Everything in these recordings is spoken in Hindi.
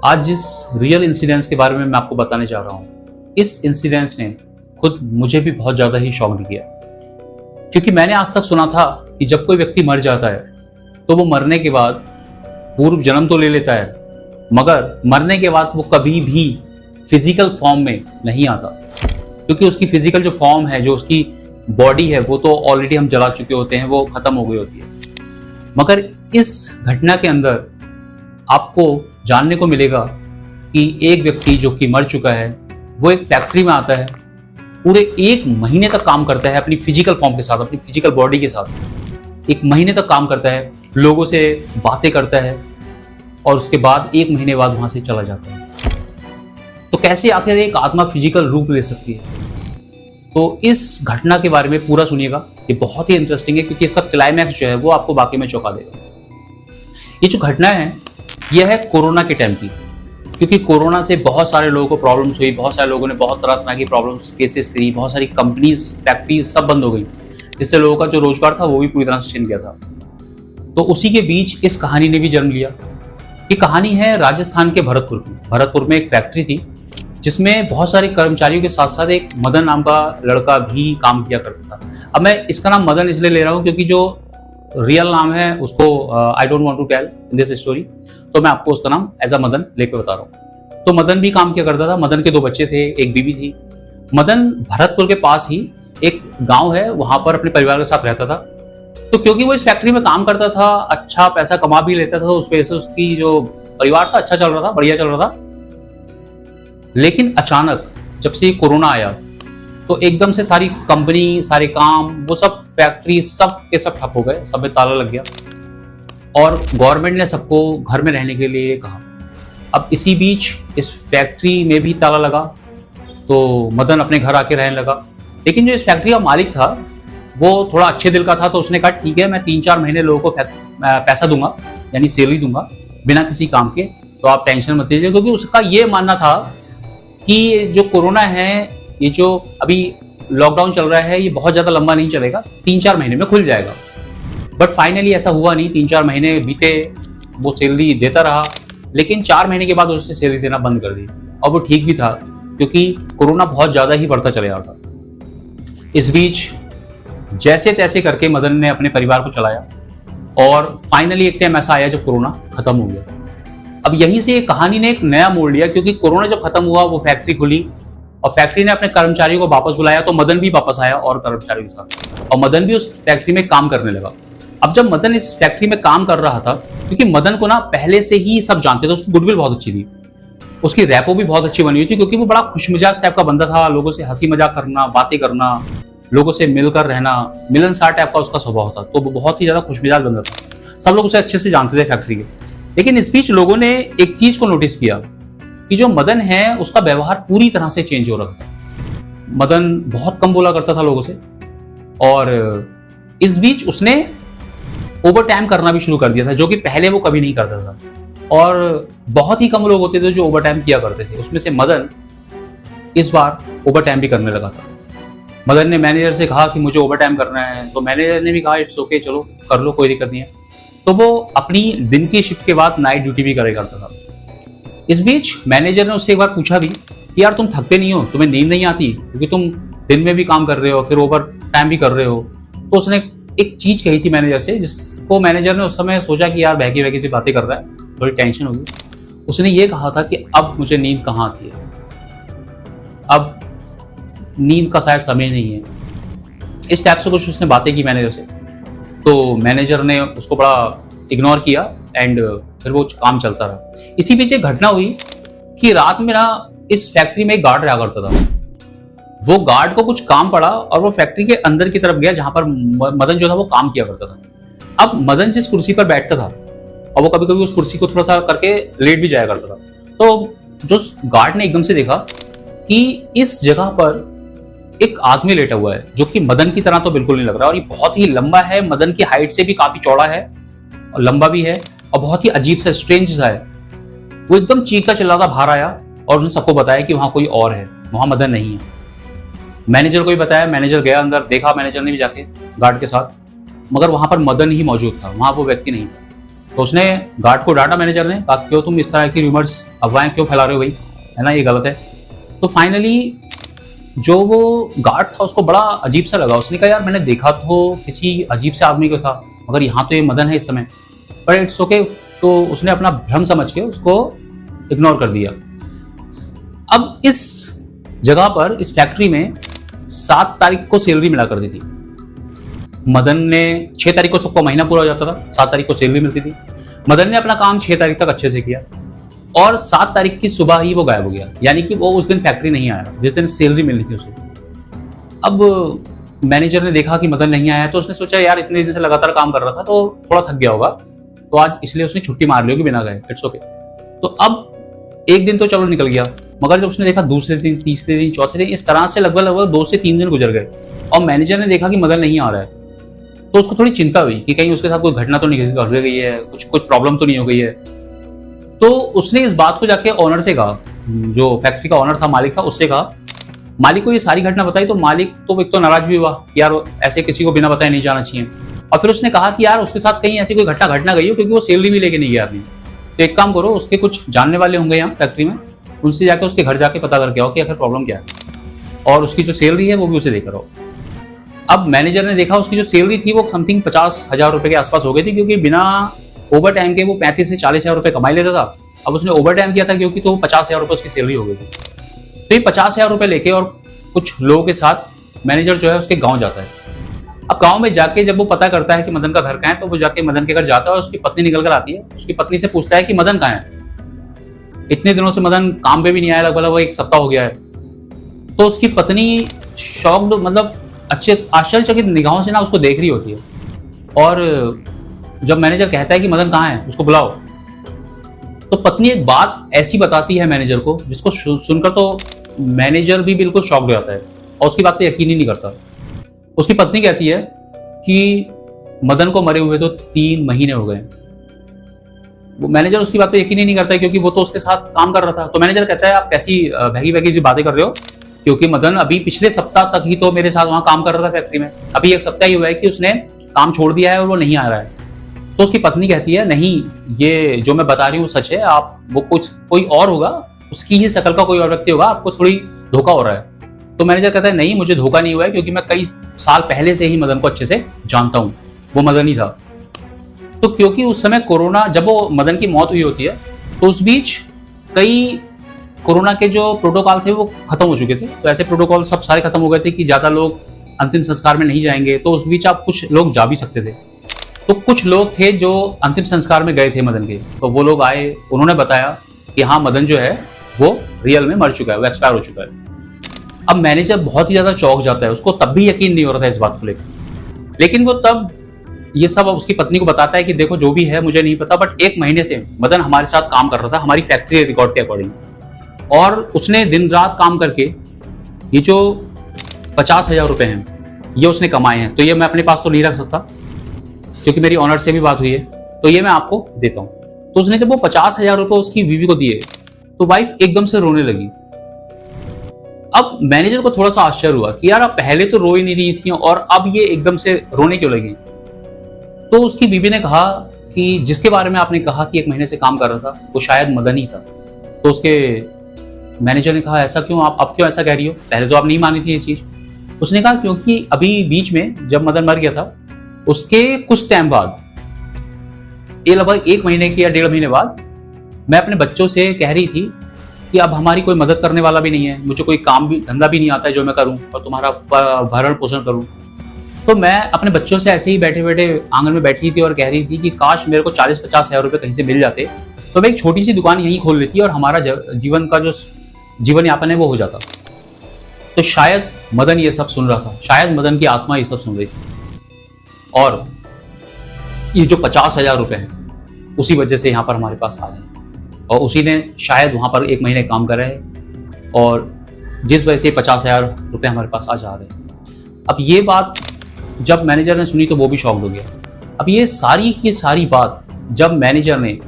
आज जिस रियल इंसिडेंस के बारे में मैं आपको बताने जा रहा हूँ, इस इंसिडेंस ने खुद मुझे भी बहुत ज़्यादा ही शॉक किया, क्योंकि मैंने आज तक सुना था कि जब कोई व्यक्ति मर जाता है तो वो मरने के बाद पूर्व जन्म तो ले लेता है, मगर मरने के बाद वो कभी भी फिजिकल फॉर्म में नहीं आता, क्योंकि उसकी फिजिकल जो फॉर्म है, जो उसकी बॉडी है, वो तो ऑलरेडी हम जला चुके होते हैं, वो खत्म हो गई होती है। मगर इस घटना के अंदर आपको जानने को मिलेगा कि एक व्यक्ति जो कि मर चुका है, वो एक फैक्ट्री में आता है, पूरे 1 महीने तक काम करता है अपनी फिजिकल फॉर्म के साथ, अपनी फिजिकल बॉडी के साथ 1 महीने तक काम करता है, लोगों से बातें करता है और उसके बाद 1 महीने बाद वहां से चला जाता है। तो कैसे आखिर एक आत्मा फिजिकल रूप ले सकती है? तो इस घटना के बारे में पूरा सुनिएगा, ये बहुत ही इंटरेस्टिंग है, क्योंकि इसका क्लाइमैक्स जो है वो आपको वाकई में चौंका देगा। ये जो घटना है, यह है कोरोना के टाइम की, क्योंकि कोरोना से बहुत सारे लोगों को प्रॉब्लम्स हुई, बहुत सारे लोगों ने बहुत तरह तरह की प्रॉब्लम्स फेसेस करी, बहुत सारी कंपनीज, फैक्ट्रीज सब बंद हो गई, जिससे लोगों का जो रोजगार था वो भी पूरी तरह से छिन गया था। तो उसी के बीच इस कहानी ने भी जन्म लिया। ये कहानी है राजस्थान के भरतपुर की। भरतपुर में एक फैक्ट्री थी जिसमें बहुत सारे कर्मचारियों के साथ साथ एक मदन नाम का लड़का भी काम किया करता था। अब मैं इसका नाम मदन इसलिए ले रहा हूँ क्योंकि जो रियल नाम है उसको I don't want to tell in this story, तो मैं आपको उसका नाम एज अ मदन लेके बता रहा हूँ। तो मदन भी काम किया करता था। मदन के 2 बच्चे थे, एक बीवी थी। मदन भरतपुर के पास ही एक गांव है, वहां पर अपने परिवार के साथ रहता था। तो क्योंकि वो इस फैक्ट्री में काम करता था, अच्छा पैसा कमा भी लेता था, उस वजह से उसकी जो परिवार था अच्छा चल रहा था, बढ़िया चल रहा था। लेकिन अचानक जब से कोरोना आया तो एकदम से सारी कंपनी, सारे काम, वो सब फैक्ट्री सब के सब ठप हो गए, सब में ताला लग गया और गवर्नमेंट ने सबको घर में रहने के लिए कहा। अब इसी बीच इस फैक्ट्री में भी ताला लगा, तो मदन अपने घर आके रहने लगा। लेकिन जो इस फैक्ट्री का मालिक था वो थोड़ा अच्छे दिल का था, तो उसने कहा ठीक है, मैं 3-4 महीने लोगों को पैसा दूंगा, यानी सैलरी दूंगा बिना किसी काम के, तो आप टेंशन मत लीजिए। क्योंकि उसका ये मानना था कि जो कोरोना है, ये जो अभी लॉकडाउन चल रहा है, ये बहुत ज्यादा लंबा नहीं चलेगा, 3-4 महीने में खुल जाएगा। बट फाइनली ऐसा हुआ नहीं। 3-4 महीने बीते, वो सैलरी देता रहा, लेकिन 4 महीने के बाद उसने सैलरी देना बंद कर दी। और वो ठीक भी था, क्योंकि कोरोना बहुत ज्यादा ही बढ़ता चले जा रहा था। इस बीच जैसे तैसे करके मदन ने अपने परिवार को चलाया और फाइनली एक टाइम ऐसा आया जब कोरोना खत्म हो गया। अब यहीं से कहानी ने एक नया मोड़ लिया, क्योंकि कोरोना जब खत्म हुआ, वो फैक्ट्री खुली और फैक्ट्री ने अपने कर्मचारियों को वापस बुलाया, तो मदन भी वापस आया और कर्मचारियों के साथ, और मदन भी उस फैक्ट्री में काम करने लगा। अब जब मदन इस फैक्ट्री में काम कर रहा था, क्योंकि मदन को ना पहले से ही सब जानते थे, उसकी गुडविल बहुत अच्छी थी, उसकी रैपो भी बहुत अच्छी बनी हुई थी, क्योंकि वो बड़ा खुशमिजाज टाइप का बंदा था, लोगों से हंसी मजाक करना, बातें करना, लोगों से मिलकर रहना, मिलनसार टाइप का उसका स्वभाव था। तो वो बहुत ही ज्यादा खुशमिजाज बंदा था, सब लोग उसे अच्छे से जानते थे फैक्ट्री के। लेकिन इस बीच लोगों ने एक चीज को नोटिस किया कि जो मदन है उसका व्यवहार पूरी तरह से चेंज हो रहा था। मदन बहुत कम बोला करता था लोगों से, और इस बीच उसने ओवर टाइम करना भी शुरू कर दिया था, जो कि पहले वो कभी नहीं करता था। और बहुत ही कम लोग होते थे जो ओवर टाइम किया करते थे, उसमें से मदन इस बार ओवर टाइम भी करने लगा था। मदन ने मैनेजर से कहा कि मुझे ओवर टाइम करना है, तो मैनेजर ने भी कहा इट्स ओके, चलो कर लो, कोई दिक्कत नहीं है। तो वो अपनी दिन की शिफ्ट के बाद नाइट ड्यूटी भी करे करता था। इस बीच मैनेजर ने उससे एक बार पूछा भी कि यार तुम थकते नहीं हो, तुम्हें नींद नहीं आती, क्योंकि तुम दिन में भी काम कर रहे हो, फिर ओवर टाइम भी कर रहे हो। तो उसने एक चीज कही थी मैनेजर से, जिसको मैनेजर ने उस समय सोचा कि यार बहकी बहकी से बातें कर रहा है, थोड़ी टेंशन होगी। उसने ये कहा था कि अब मुझे नींद कहाँ आती है, अब नींद का शायद समय नहीं है। इस टाइप से कुछ उसने बातें की मैनेजर से। तो मैनेजर ने उसको बड़ा इग्नोर किया एंड फिर वो काम चलता रहा। इसी बीच एक घटना हुई कि रात में ना इस फैक्ट्री में एक गार्ड रहा करता था। वो गार्ड को कुछ काम पड़ा और वो फैक्ट्री के अंदर की तरफ गया, जहां पर मदन जो था वो काम किया करता था। अब मदन जिस कुर्सी पर बैठता था, और वो कभी कभी उस कुर्सी को थोड़ा सा करके लेट भी जाया करता था, तो जो गार्ड ने एकदम से देखा कि इस जगह पर एक आदमी लेटा हुआ है, जो कि मदन की तरह तो बिल्कुल नहीं लग रहा, और ये बहुत ही लंबा है, मदन की हाइट से भी काफी चौड़ा है और लंबा भी है, और बहुत ही अजीब सा, स्ट्रेंज सा है। वो एकदम चीखता चिल्लाता बाहर आया और उसने सबको बताया कि वहां कोई और है, वहां मदन नहीं है। मैनेजर को भी बताया, मैनेजर गया अंदर, देखा मैनेजर ने भी जाके गार्ड के साथ, मगर वहां पर मदन ही मौजूद था, वहां वो व्यक्ति नहीं था। तो उसने गार्ड को डांटा, मैनेजर ने कहा क्यों तुम इस तरह की रूमर्स अफवाहें क्यों फैला रहे हो भाई, है ना, ये गलत है। तो फाइनली जो वो गार्ड था उसको बड़ा अजीब सा लगा। उसने कहा यार मैंने देखा तो किसी अजीब से आदमी को था, मगर यहाँ तो ये मदन है इस समय, पर इट्स ओके। तो उसने अपना भ्रम समझ के उसको इग्नोर कर दिया। अब इस जगह पर, इस फैक्ट्री में 7 तारीख को सैलरी मिला करती थी। मदन ने 6 तारीख को सबका महीना पूरा हो जाता था, 7 तारीख को सैलरी मिलती थी। मदन ने अपना काम 6 तारीख तक अच्छे से किया और 7 तारीख की सुबह ही वो गायब हो गया, यानी कि वो उस दिन फैक्ट्री नहीं आया जिस दिन सैलरी मिलनी थी उसे। अब मैनेजर ने देखा कि मदन नहीं आया तो उसने सोचा यार इतने दिन से लगातार काम कर रहा था तो थोड़ा थक गया होगा, तो आज इसलिए उसने छुट्टी मार ली होगी बिना गए, इट्स ओके। तो अब एक दिन तो चलो निकल गया, मगर जब उसने देखा दूसरे दिन, तीसरे दिन, चौथे दिन, इस तरह से लगभग 2 से 3 दिन गुजर गए और मैनेजर ने देखा कि मदन नहीं आ रहा है, तो उसको थोड़ी चिंता हुई कि कहीं उसके साथ कोई घटना तो नहीं घट गई है, कुछ प्रॉब्लम तो नहीं हो गई है। तो उसने इस बात को जाके ऑनर से कहा, जो फैक्ट्री का ऑनर था, मालिक था, उससे कहा। मालिक को ये सारी घटना बताई तो मालिक तो एक तो नाराज भी हुआ कि यार ऐसे किसी को बिना बताए नहीं जाना चाहिए। और फिर उसने कहा कि यार उसके साथ कहीं ऐसी कोई घटना घट ना गई हो, क्योंकि वो सैलरी भी लेके नहीं गया आदमी। तो एक काम करो, उसके कुछ जानने वाले होंगे यहाँ फैक्ट्री में, उनसे जाकर उसके घर जाके पता करके आओ कि आखिर प्रॉब्लम क्या है, और उसकी जो सैलरी है वो भी उसे देकर आओ। अब मैनेजर ने देखा उसकी जो सैलरी थी वो समथिंग 50,000 रुपए के आसपास हो गई थी, क्योंकि बिना ओवर टाइम के वो 35 से 40,000 रुपए कमाई लेता था। अब उसने ओवर टाइम किया था क्योंकि, तो 50,000 रुपए उसकी सैलरी हो गई थी। तो ये 50,000 रुपए लेके और कुछ लोगों के साथ मैनेजर जो है उसके गांव जाता है। अब गांव में जाके जब वो पता करता है कि मदन का घर कहाँ है, तो वो जाके मदन के घर जाता है और उसकी पत्नी निकल कर आती है। उसकी पत्नी से पूछता है कि मदन कहाँ है, इतने दिनों से मदन काम पे भी नहीं आया, लगभग वो 1 सप्ताह हो गया है। तो उसकी पत्नी शॉक्ड, मतलब अच्छे आश्चर्यचकित निगाहों से ना उसको देख रही होती है। और जब मैनेजर कहता है कि मदन कहाँ है, उसको बुलाओ, तो पत्नी एक बात ऐसी बताती है मैनेजर को जिसको सुनकर तो मैनेजर भी बिल्कुल शॉक्ड हो जाता है और उसकी बात पे यकीन ही नहीं करता। उसकी पत्नी कहती है कि मदन को मरे हुए तो 3 महीने हो गए। वो मैनेजर उसकी बात पे यकीन ही नहीं करता है, क्योंकि वो तो उसके साथ काम कर रहा था। तो मैनेजर कहता है आप कैसी भैगी भैगी बातें कर रहे हो, क्योंकि मदन अभी पिछले सप्ताह तक ही तो मेरे साथ वहां काम कर रहा था फैक्ट्री में, अभी 1 सप्ताह ही हुआ है कि उसने काम छोड़ दिया है और वो नहीं आ रहा है। तो उसकी पत्नी कहती है नहीं, ये जो मैं बता रही हूँ सच है, आप वो कुछ कोई और होगा, उसकी ही शकल का कोई और व्यक्ति होगा, आपको थोड़ी धोखा हो रहा है। तो मैनेजर कहता है नहीं, मुझे धोखा नहीं हुआ है, क्योंकि मैं कई साल पहले से ही मदन को अच्छे से जानता हूँ, वो मदन ही था। तो क्योंकि उस समय कोरोना, जब वो मदन की मौत हुई होती है, तो उस बीच कई कोरोना के जो प्रोटोकॉल थे वो खत्म हो चुके थे। तो ऐसे प्रोटोकॉल सब सारे खत्म हो गए थे कि ज्यादा लोग अंतिम संस्कार में नहीं जाएंगे, तो उस बीच आप कुछ लोग जा भी सकते थे। तो कुछ लोग थे जो अंतिम संस्कार में गए थे मदन के, तो वो लोग आए, उन्होंने बताया कि हाँ मदन जो है वो रियल में मर चुका है, वो एक्सपायर हो चुका है। अब मैनेजर बहुत ही ज्यादा चौंक जाता है, उसको तब भी यकीन नहीं हो रहा था इस बात को लेकर, लेकिन वो तब ये सब उसकी पत्नी को बताता है कि देखो जो भी है मुझे नहीं पता, बट 1 महीने से मदन हमारे साथ काम कर रहा था, हमारी फैक्ट्री रिकॉर्ड के अकॉर्डिंग, और उसने दिन रात काम करके ये जो 50,000 रुपए हैं ये उसने कमाए हैं। तो ये मैं अपने पास तो नहीं रख सकता, क्योंकि मेरी ऑनर से भी बात हुई है, तो ये मैं आपको देता हूँ। तो उसने जब वो 50,000 रुपए उसकी बीवी को दिए तो वाइफ एकदम से रोने लगी। अब मैनेजर को थोड़ा सा आश्चर्य हुआ कि यार आप पहले तो रो ही नहीं रही थी और अब ये एकदम से रोने क्यों लगी। तो उसकी बीवी ने कहा कि जिसके बारे में आपने कहा कि 1 महीने से काम कर रहा था वो शायद मदन ही था। तो उसके मैनेजर ने कहा ऐसा क्यों, आप क्यों ऐसा कह रही हो, पहले तो आप नहीं मानी थी ये चीज। उसने कहा क्योंकि अभी बीच में जब मदन मर गया था उसके कुछ टाइम बाद, ये लगभग 1 महीने की या 1.5 महीने बाद, मैं अपने बच्चों से कह रही थी कि अब हमारी कोई मदद करने वाला भी नहीं है, मुझे कोई काम भी धंधा भी नहीं आता है जो मैं करूं और तुम्हारा भरण पोषण करूं। तो मैं अपने बच्चों से ऐसे ही बैठे बैठे आंगन में बैठी थी और कह रही थी कि काश मेरे को 40-50 हज़ार रुपए कहीं से मिल जाते तो मैं एक छोटी सी दुकान यहीं खोल लेती और हमारा जीवन का जो जीवन यापन है वो हो जाता। तो शायद मदन ये सब सुन रहा था, शायद मदन की आत्मा ये सब सुन रही थी, और ये जो 50,000 रुपए हैं उसी वजह से यहाँ पर हमारे पास आए हैं, और उसी ने शायद वहां पर 1 महीने काम करे और जिस वजह से 50,000 रुपए हमारे पास आ जा रहे हैं। अब ये बात जब मैनेजर ने सुनी तो वो भी शॉक्ड हो गया। अब ये सारी की सारी बात जब मैनेजर ने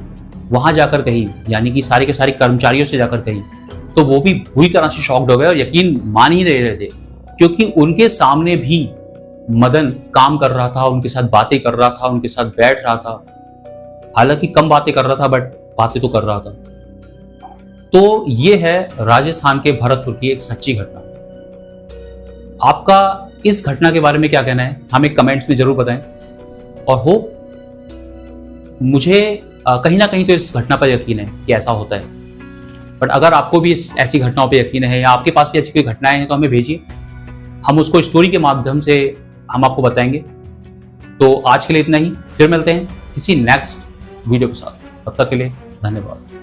वहां जाकर कही, यानी कि सारे के सारे कर्मचारियों से जाकर कही, तो वो भी बुरी तरह से शॉक्ड हो गए और यकीन मान ही नहीं रहे थे, क्योंकि उनके सामने भी मदन काम कर रहा था, उनके साथ बातें कर रहा था, उनके साथ बैठ रहा था। हालांकि कम बातें कर रहा था बट बातें तो कर रहा था। तो ये है राजस्थान के भरतपुर की एक सच्ची घटना। आपका इस घटना के बारे में क्या कहना है हमें कमेंट्स में जरूर बताएं। और हो मुझे कहीं ना कहीं तो इस घटना पर यकीन है कि ऐसा होता है, बट अगर आपको भी ऐसी घटनाओं पर यकीन है या आपके पास भी ऐसी कोई घटनाएं हैं तो हमें भेजिए, हम उसको स्टोरी के माध्यम से हम आपको बताएंगे। तो आज के लिए इतना ही, फिर मिलते हैं किसी नेक्स्ट वीडियो के साथ। तब तक के लिए धन्यवाद।